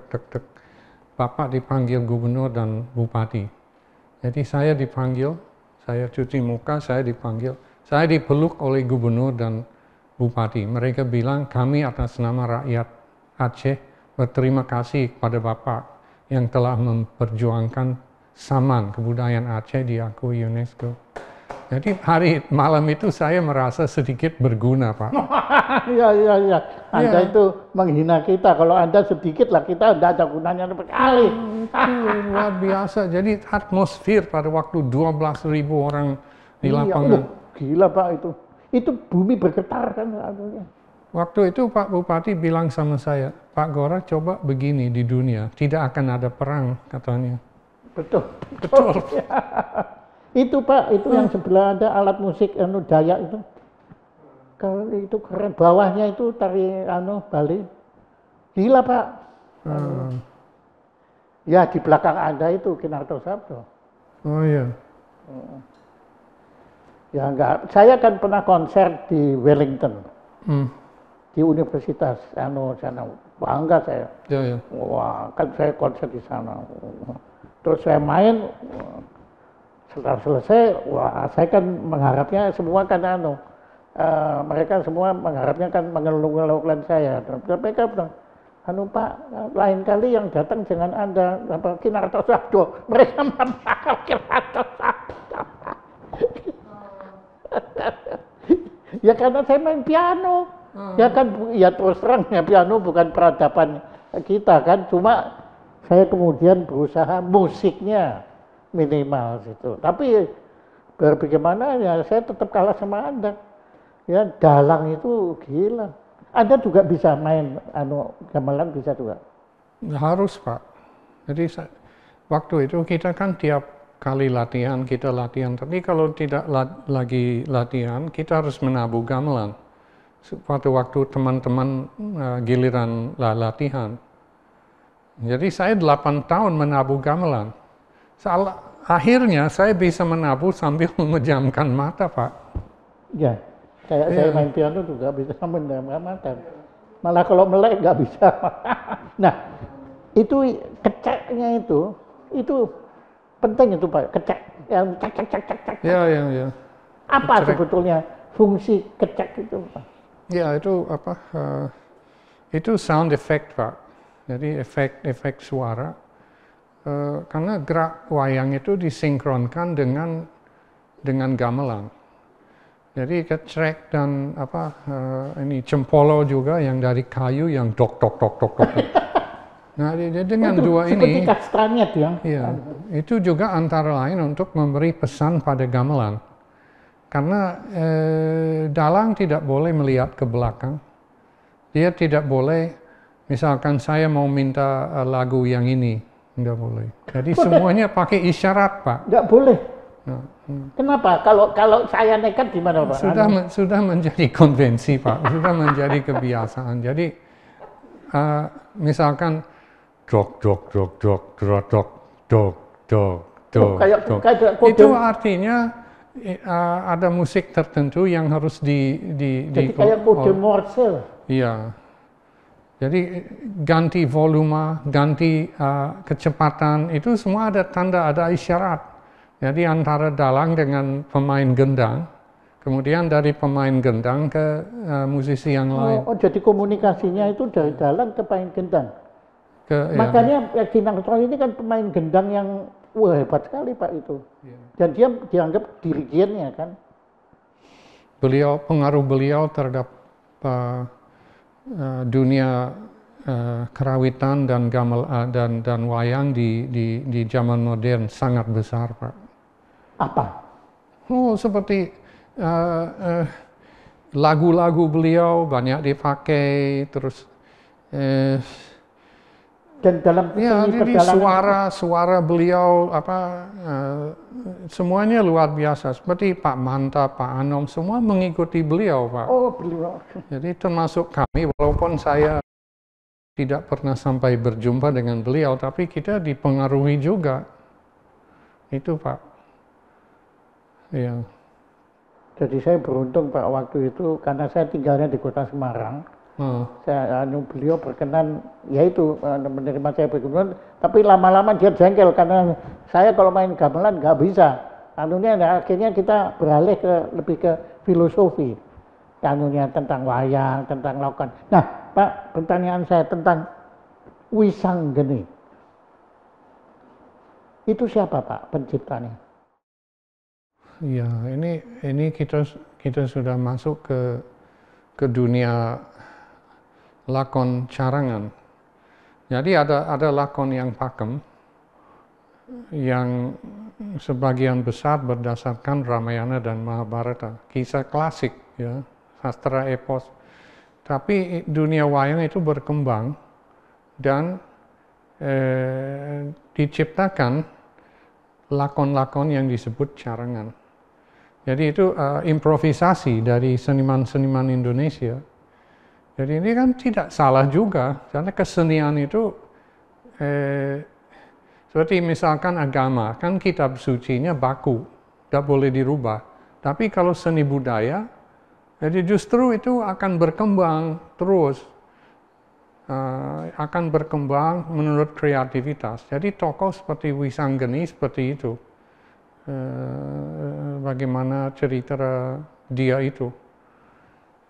[SPEAKER 2] Bapak dipanggil gubernur dan bupati. Jadi saya dipanggil, saya cuci muka, saya dipanggil. Saya dipeluk oleh gubernur dan bupati. Mereka bilang, kami atas nama rakyat Aceh berterima kasih kepada Bapak yang telah memperjuangkan saman kebudayaan Aceh diakui UNESCO. Jadi malam itu saya merasa sedikit berguna, Pak.
[SPEAKER 1] Iya. Anda itu menghina kita. Kalau Anda sedikit lah, kita tidak ada gunanya sekali.
[SPEAKER 2] Luar biasa. Jadi atmosfer pada waktu 12.000 orang di lapangan.
[SPEAKER 1] Gila Pak itu. Itu bumi bergetar kan.
[SPEAKER 2] Waktu itu Pak Bupati bilang sama saya, Pak Gora coba begini di dunia, tidak akan ada perang katanya.
[SPEAKER 1] Betul. Itu Pak, itu yang sebelah ada alat musik Dayak itu. Kalau itu keren, bawahnya itu tari Bali. Gila Pak. Ya di belakang Anda itu Kinarto Sabdo.
[SPEAKER 2] Oh iya.
[SPEAKER 1] Ya enggak, saya kan pernah konser di Wellington. Di universitas sana. Bangga saya.
[SPEAKER 2] Ya.
[SPEAKER 1] Wah, kan saya konser di sana. Terus saya main, setelah selesai, wah saya kan mengharapnya semua kan mereka semua mengharapnya kan mengeluh-ngeluhkan saya. Mereka bilang, Pak, lain kali yang datang jangan Anda, Kinarto Sabdo. Mereka membakar Kinarto Sabdo. Ya karena saya main piano. Ya kan, ya terus terang ya piano bukan peradaban kita kan. Cuma saya kemudian berusaha musiknya minimal gitu. Tapi bagaimana ya saya tetap kalah sama Anda. Ya dalang itu gila. Anda juga bisa main gamelan bisa juga.
[SPEAKER 2] Harus Pak. Jadi waktu itu kita kan tiap kali latihan kita latihan. Tapi kalau tidak lagi latihan kita harus menabuh gamelan. waktu teman-teman giliran latihan. Jadi saya 8 tahun menabuh gamelan. Akhirnya saya bisa menabuh sambil memejamkan mata, Pak.
[SPEAKER 1] Ya, saya main piano juga bisa memejamkan mata. Malah kalau melek nggak bisa. Nah, itu keceknya itu penting itu Pak, kecek yang cek.
[SPEAKER 2] Ya.
[SPEAKER 1] Apa sebetulnya fungsi kecek itu Pak?
[SPEAKER 2] Ya, itu apa? Itu sound effect, Pak. Jadi efek suara. Karena gerak wayang itu disinkronkan dengan gamelan. Jadi kecrek dan ini cempolo juga yang dari kayu yang dok. Nah, dengan
[SPEAKER 1] itu
[SPEAKER 2] dua ini.
[SPEAKER 1] Seperti kastranyet ya.
[SPEAKER 2] Iya, itu juga antara lain untuk memberi pesan pada gamelan. Karena dalang tidak boleh melihat ke belakang. Dia tidak boleh, misalkan saya mau minta lagu yang ini, nggak boleh. Jadi semuanya pakai isyarat, Pak.
[SPEAKER 1] Nggak boleh. Nah, kenapa? Kalau saya nekat gimana, Pak?
[SPEAKER 2] Sudah menjadi konvensi, Pak. Sudah menjadi kebiasaan. Jadi misalkan dok. Itu artinya ada musik tertentu yang harus
[SPEAKER 1] Jadi kayak kode Morse.
[SPEAKER 2] Iya. Jadi ganti volume, ganti kecepatan, itu semua ada tanda, ada isyarat. Jadi antara dalang dengan pemain gendang, kemudian dari pemain gendang ke musisi yang lain.
[SPEAKER 1] Oh, jadi komunikasinya itu dari dalang ke pemain gendang. Makanya Ginang Soal ini kan pemain gendang yang hebat sekali Pak itu. Ya. Dan dia dianggap dirigennya kan.
[SPEAKER 2] Pengaruh beliau terhadap dunia kerawitan dan dan wayang di zaman modern sangat besar, Pak.
[SPEAKER 1] Apa?
[SPEAKER 2] Oh, seperti lagu-lagu beliau banyak dipakai, terus
[SPEAKER 1] dan dalam
[SPEAKER 2] jadi suara beliau semuanya luar biasa. Seperti Pak Manta, Pak Anom, semua mengikuti beliau, Pak.
[SPEAKER 1] Oh, beliau.
[SPEAKER 2] Jadi termasuk kami, walaupun saya tidak pernah sampai berjumpa dengan beliau, tapi kita dipengaruhi juga. Itu, Pak. Iya. Jadi
[SPEAKER 1] saya beruntung Pak waktu itu karena saya tinggalnya di Kota Semarang. Beliau berkenan, yaitu menerima saya berkenan, tapi lama-lama dia jengkel karena saya kalau main gamelan nggak bisa. Akhirnya kita beralih lebih ke filosofi, tentang wayang, tentang lakukan. Nah, Pak, pertanyaan saya tentang Wisanggeni. Itu siapa Pak penciptanya?
[SPEAKER 2] Iya, ini kita sudah masuk ke dunia lakon carangan. Jadi ada lakon yang pakem, yang sebagian besar berdasarkan Ramayana dan Mahabharata, kisah klasik, ya, sastra epos. Tapi dunia wayang itu berkembang dan diciptakan lakon-lakon yang disebut carangan. Jadi itu improvisasi dari seniman-seniman Indonesia. Jadi ini kan tidak salah juga, karena kesenian itu seperti misalkan agama, kan kitab sucinya baku, tidak boleh dirubah. Tapi kalau seni budaya, jadi justru itu akan berkembang terus, akan berkembang menurut kreativitas. Jadi tokoh seperti Wisanggeni seperti itu, bagaimana cerita dia itu.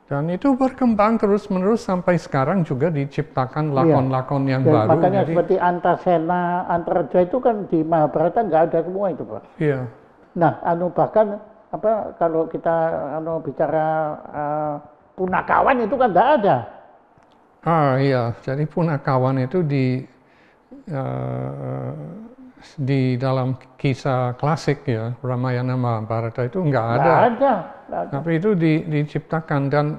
[SPEAKER 2] Dan itu berkembang terus-menerus sampai sekarang juga diciptakan lakon-lakon yang baru.
[SPEAKER 1] Makanya seperti Antasena, Antaraja itu kan di Mahabharata nggak ada semua itu, Pak.
[SPEAKER 2] Iya.
[SPEAKER 1] Nah, bahkan kalau kita bicara Punakawan itu kan nggak ada.
[SPEAKER 2] Iya, jadi Punakawan itu di dalam kisah klasik ya, Ramayana Mahabharata itu nggak ada.
[SPEAKER 1] Nggak ada.
[SPEAKER 2] Tapi itu diciptakan dan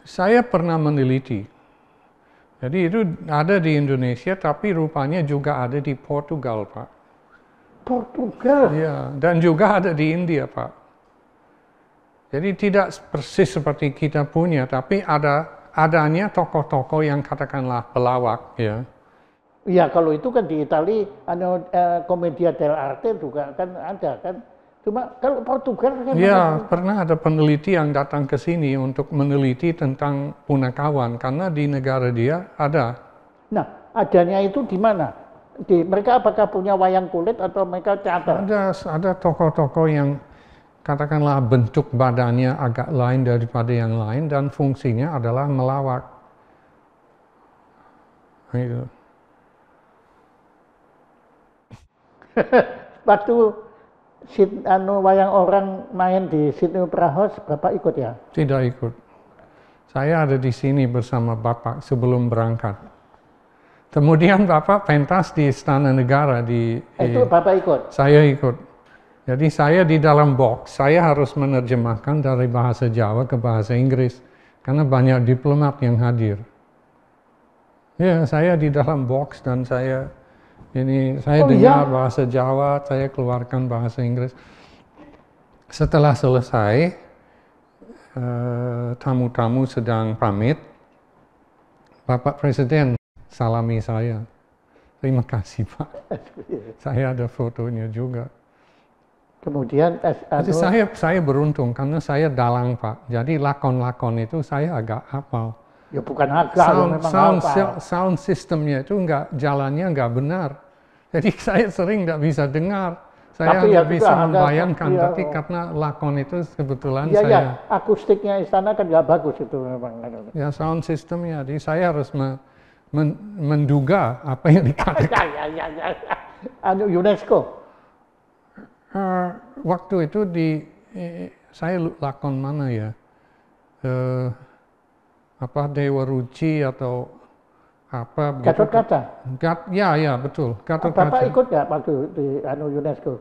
[SPEAKER 2] saya pernah meneliti. Jadi itu ada di Indonesia, tapi rupanya juga ada di Portugal, Pak.
[SPEAKER 1] Portugal?
[SPEAKER 2] Iya, dan juga ada di India, Pak. Jadi tidak persis seperti kita punya, tapi adanya tokoh-tokoh yang katakanlah pelawak, ya.
[SPEAKER 1] Iya, kalau itu kan di Itali, Commedia dell'arte juga kan ada kan. Cuma kalau Portugal kan
[SPEAKER 2] ya, pernah ada peneliti yang datang ke sini untuk meneliti tentang Punakawan, karena di negara dia ada.
[SPEAKER 1] Nah, adanya itu di mana? Mereka apakah punya wayang kulit atau mereka teater?
[SPEAKER 2] Ada tokoh-tokoh yang katakanlah bentuk badannya agak lain daripada yang lain dan fungsinya adalah melawak. Gitu.
[SPEAKER 1] Waktu wayang orang main di Sydney Opera House, Bapak ikut ya?
[SPEAKER 2] Tidak ikut. Saya ada di sini bersama Bapak sebelum berangkat. Kemudian Bapak pentas di Istana Negara
[SPEAKER 1] itu Bapak ikut?
[SPEAKER 2] Saya ikut. Jadi saya di dalam box, saya harus menerjemahkan dari bahasa Jawa ke bahasa Inggris karena banyak diplomat yang hadir. Ya, saya di dalam box dan saya dengar bahasa Jawa, saya keluarkan bahasa Inggris. Setelah selesai, tamu-tamu sedang pamit, Bapak Presiden salami saya. Terima kasih Pak. Saya ada fotonya juga.
[SPEAKER 1] Kemudian
[SPEAKER 2] saya beruntung karena saya dalang Pak. Jadi lakon-lakon itu saya agak hafal.
[SPEAKER 1] Ya bukan agak, memang
[SPEAKER 2] sound systemnya itu jalannya nggak benar. Jadi saya sering nggak bisa dengar. Saya nggak bisa membayangkan. Tapi karena lakon itu kebetulan
[SPEAKER 1] ya, akustiknya istana kan nggak bagus itu memang.
[SPEAKER 2] Ya sound systemnya. Jadi saya harus menduga apa yang dikatakan.
[SPEAKER 1] UNESCO.
[SPEAKER 2] Waktu itu saya lakon mana ya, Dewa Ruci atau apa?
[SPEAKER 1] Gatot Kaca.
[SPEAKER 2] Ya betul. Gatot
[SPEAKER 1] Bapak
[SPEAKER 2] Kaca.
[SPEAKER 1] ikut nggak waktu di UNESCO?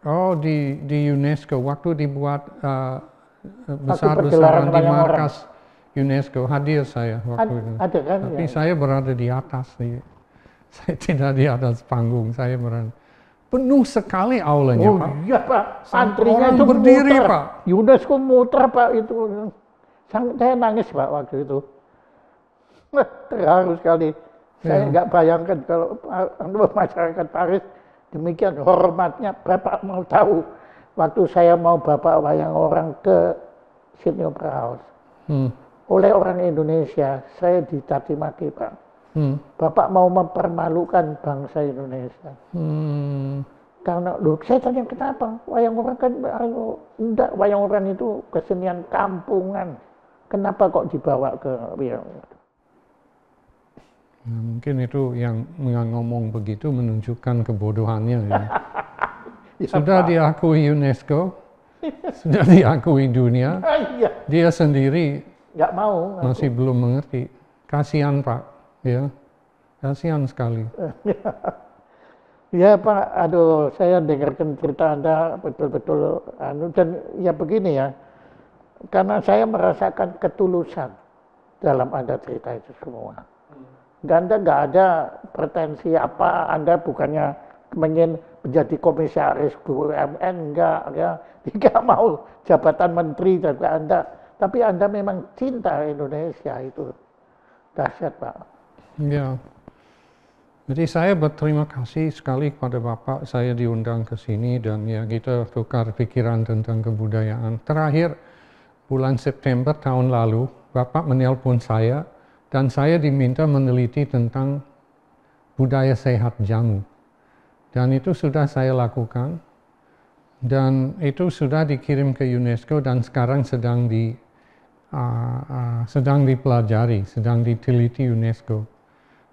[SPEAKER 2] Oh di UNESCO waktu dibuat besar-besaran di markas UNESCO hadir saya waktu itu.
[SPEAKER 1] Ada kan?
[SPEAKER 2] Tapi saya berada di atas, saya tidak di atas panggung, saya berada. Penuh sekali aulanya, Pak.
[SPEAKER 1] Iya, Pak. Santrinya itu
[SPEAKER 2] berdiri,
[SPEAKER 1] muter.
[SPEAKER 2] Pak.
[SPEAKER 1] UNESCO muter, Pak, itu. Saya nangis, Pak, waktu itu. Terharu sekali. Saya nggak bayangkan kalau masyarakat Paris demikian hormatnya. Bapak mau tahu, waktu saya mau bapak wayang orang ke Sydney Opera House, oleh orang Indonesia, saya dicaci maki, Pak. Bapak mau mempermalukan bangsa Indonesia. Karena, saya tanya kenapa? Wayang orang kan, enggak, wayang orang itu kesenian kampungan. Kenapa kok dibawa ke wayang?
[SPEAKER 2] Mungkin itu yang ngomong begitu menunjukkan kebodohannya. Ya. Sudah diakui UNESCO, sudah diakui dunia, dia sendiri
[SPEAKER 1] nggak mau.
[SPEAKER 2] Masih belum mengerti. Kasihan Pak. Ya, kasihan sekali.
[SPEAKER 1] Ya Pak, aduh, saya dengarkan cerita Anda betul-betul, dan ya begini ya, karena saya merasakan ketulusan dalam Anda cerita itu semua. Dan Anda nggak ada pretensi apa, Anda bukannya ingin menjadi komisaris BUMN, enggak, ya, tidak mau jabatan menteri juga Anda, tapi Anda memang cinta Indonesia itu, dahsyat Pak.
[SPEAKER 2] Ya, jadi saya berterima kasih sekali kepada Bapak, saya diundang ke sini dan ya kita tukar pikiran tentang kebudayaan. Terakhir, bulan September tahun lalu, Bapak menelpon saya dan saya diminta meneliti tentang budaya sehat jamu. Dan itu sudah saya lakukan dan itu sudah dikirim ke UNESCO dan sekarang sedang dipelajari, sedang diteliti UNESCO.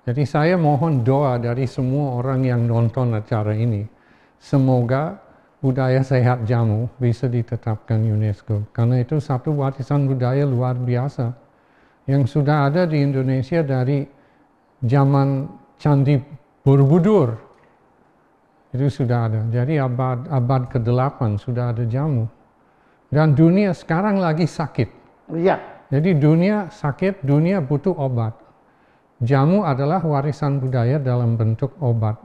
[SPEAKER 2] Jadi saya mohon doa dari semua orang yang nonton acara ini. Semoga budaya sehat jamu bisa ditetapkan UNESCO. Karena itu satu warisan budaya luar biasa. Yang sudah ada di Indonesia dari zaman Candi Borobudur. Itu sudah ada. Jadi abad ke-8 sudah ada jamu. Dan dunia sekarang lagi sakit.
[SPEAKER 1] Iya.
[SPEAKER 2] Jadi dunia sakit, dunia butuh obat. Jamu adalah warisan budaya dalam bentuk obat.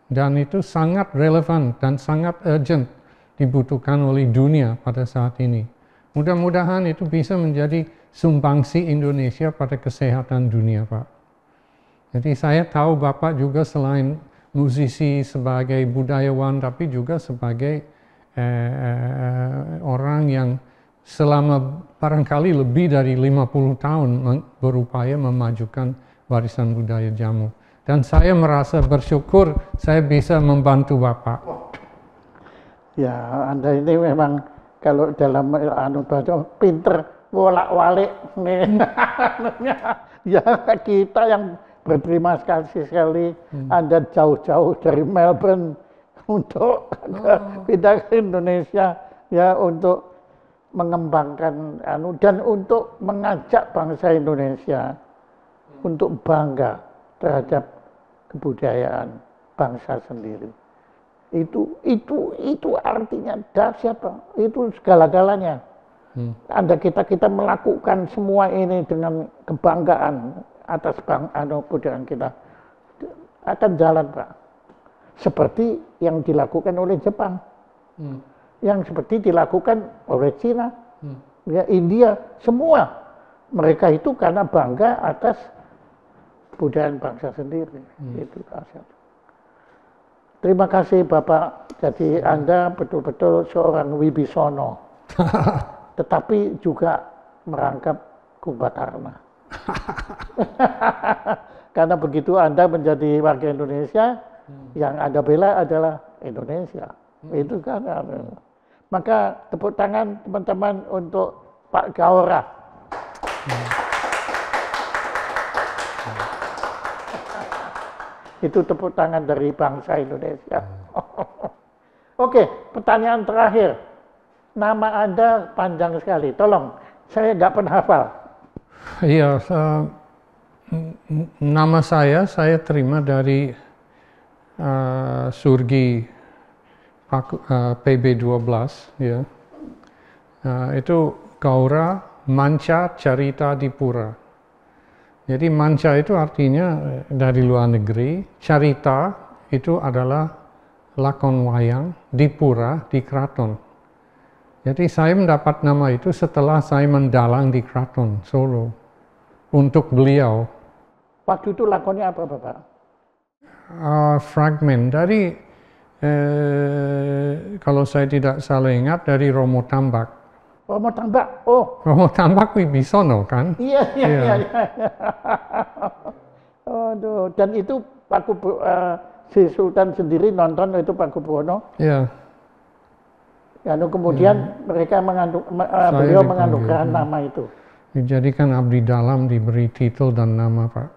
[SPEAKER 2] Dan itu sangat relevan dan sangat urgent dibutuhkan oleh dunia pada saat ini. Mudah-mudahan itu bisa menjadi sumbangsi Indonesia pada kesehatan dunia, Pak. Jadi saya tahu Bapak juga selain musisi sebagai budayawan, tapi juga sebagai orang yang selama barangkali lebih dari 50 tahun berupaya memajukan warisan budaya jamu. Dan saya merasa bersyukur saya bisa membantu Bapak.
[SPEAKER 1] Ya, Anda ini memang kalau dalam pinter bolak-balik nih. Ya, kita yang berterima kasih sekali Anda jauh-jauh dari Melbourne untuk pindah ke Indonesia ya untuk mengembangkan dan untuk mengajak bangsa Indonesia untuk bangga terhadap kebudayaan bangsa sendiri. Itu artinya dahsyat, Pak. Itu segala-galanya. Kita melakukan semua ini dengan kebanggaan atas kebudayaan kita, akan jalan, Pak. Seperti yang dilakukan oleh Jepang, yang seperti dilakukan oleh Cina, ya India, semua mereka itu karena bangga atas kebudayaan bangsa sendiri. Itu dahsyat. Terima kasih Bapak. Jadi Anda betul-betul seorang Wibisono, tetapi juga merangkap Kumbakarna. Karena begitu Anda menjadi warga Indonesia, yang Anda bela adalah Indonesia. Itu kan. Maka tepuk tangan teman-teman untuk Pak Gaora. Itu tepuk tangan dari bangsa Indonesia. Oke, pertanyaan terakhir. Nama Anda panjang sekali. Tolong, saya nggak pernah hafal.
[SPEAKER 2] Iya, nama saya terima dari Surgi PB12, ya. Itu Gaora Manca Carita Dipura. Jadi manca itu artinya dari luar negeri, carita itu adalah lakon wayang, dipura di keraton. Jadi saya mendapat nama itu setelah saya mendalang di keraton Solo untuk beliau.
[SPEAKER 1] Waktu itu lakonnya apa, Bapak?
[SPEAKER 2] Fragmen dari, kalau saya tidak salah ingat, dari Romo Tambak.
[SPEAKER 1] Romo Tambak, oh.
[SPEAKER 2] Romo Tambak Wibisono kan?
[SPEAKER 1] Iya. Aduh, dan itu si Sultan sendiri nonton itu Pak Kubuwono.
[SPEAKER 2] Iya.
[SPEAKER 1] Kemudian mereka beliau menganugerahkan nama itu.
[SPEAKER 2] Dijadikan abdi dalam, diberi titel dan nama, Pak.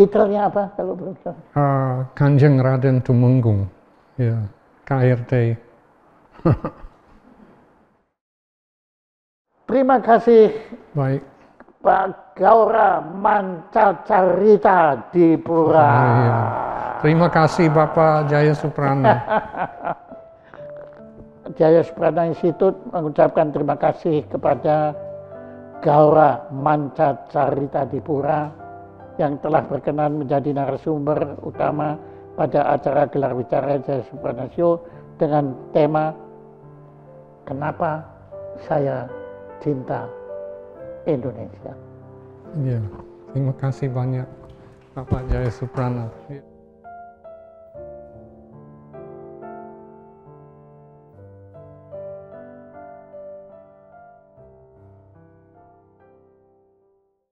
[SPEAKER 1] Titelnya apa kalau belum tahu?
[SPEAKER 2] Kanjeng Raden Tumenggung, ya, KRT.
[SPEAKER 1] Terima kasih.
[SPEAKER 2] Baik.
[SPEAKER 1] Pak Gaora Manca Carita Dipura.
[SPEAKER 2] Iya. Terima kasih Bapak Jaya Suprana.
[SPEAKER 1] Jaya Suprana Institute mengucapkan terima kasih kepada Gaora Manca Carita Dipura yang telah berkenan menjadi narasumber utama pada acara gelar bicara Jaya Suprana Show dengan tema Kenapa Saya Cinta Indonesia.
[SPEAKER 2] Ya, terima kasih banyak Bapak Jaya Suprana.